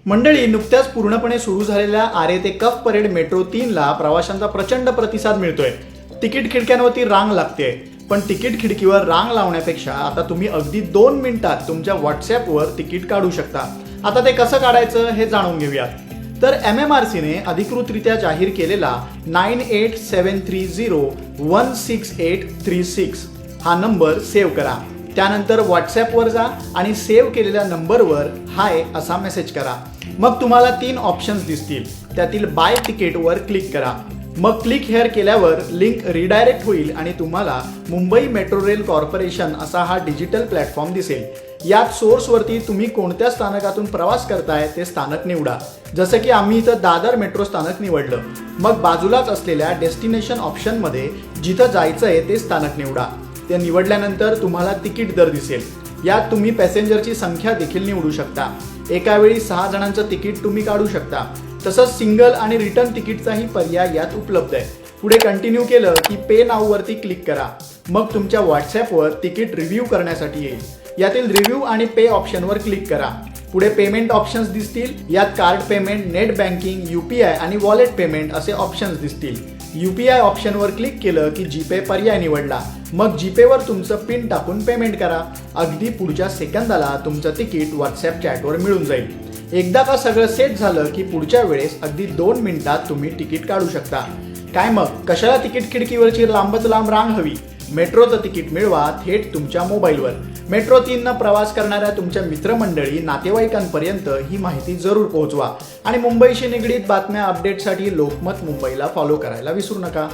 मंडळी, नुकत्याच पूर्णपणे सुरू झालेल्या आरे ते कफ परेड मेट्रो 3ला प्रवाशांचा प्रचंड प्रतिसाद मिळतोय. तिकीट खिडक्यांवरती रांग लागते. पण तिकीट खिडकीवर रांग लावण्यापेक्षा आता तुम्ही अगदी 2 मिनिटात तुमच्या व्हॉट्सॲपवर तिकीट काढू शकता. आता ते कसं काढायचं हे जाणून घेऊयात. तर MMRCने अधिकृतरित्या जाहीर केलेला 9873016836 हा नंबर सेव्ह करा. त्यानंतर व्हॉट्सॲपवर जा आणि सेव्ह केलेल्या नंबरवर हाय असा मेसेज करा. मग तुम्हाला 3 ऑप्शन्स दिसतील. त्यातील बाय तिकीटवर क्लिक करा. मग क्लिक हेअर केल्यावर लिंक रिडायरेक्ट होईल आणि तुम्हाला मुंबई मेट्रो रेल कॉर्पोरेशन असा हा डिजिटल प्लॅटफॉर्म दिसेल. यात सोर्सवरती तुम्ही कोणत्या स्थानकातून प्रवास करताय ते स्थानक निवडा. जसं की आम्ही इथं दादर मेट्रो स्थानक निवडलं. मग बाजूलाच असलेल्या डेस्टिनेशन ऑप्शनमध्ये जिथं जायचंय ते स्थानक निवडा. ते निवडल्यानंतर तुम्हाला तिकीट दर दिसेल. यात तुम्ही पॅसेंजरची संख्या देखील निवडू शकता. एका वेळी 6 जणांचं तिकीट तुम्ही काढू शकता. तसंच सिंगल आणि रिटर्न तिकीटचाही पर्याय यात उपलब्ध आहे. पुढे कंटिन्यू केलं की पे नाववरती क्लिक करा. मग तुमच्या व्हॉट्सॲपवर तिकीट रिव्ह्यू करण्यासाठी येईल. यातील रिव्ह्यू आणि पे ऑप्शनवर क्लिक करा. पुढे पेमेंट ऑप्शन्स दिसतील. यात card payment, net banking, UPI आणि वॉलेट पेमेंट असे ऑप्शन्स दिसतील. UPI ऑप्शनवर क्लिक केलं की जीपे पर्याय निवडला. मग जीपेवर तुमचं पिन टाकून पेमेंट करा. अगदी पुढच्या सेकंदाला तुमचं तिकीट व्हॉट्सॲप चॅटवर मिळून जाईल. एकदा का सगळं सेट झालं की पुढच्या वेळेस अगदी 2 मिनिटात तुम्ही तिकीट काढू शकता. काय मग, कशाला तिकीट खिडकीवरची लांबच लांब रांग हवी? मेट्रोचं तिकीट मिळवा थेट तुमच्या मोबाईलवर. मेट्रो 3नं प्रवास करणाऱ्या तुमच्या मित्रमंडळी, नातेवाईकांपर्यंत ही माहिती जरूर पोहोचवा आणि मुंबईशी निगडीत बातम्या अपडेटसाठी लोकमत मुंबईला फॉलो करायला विसरू नका.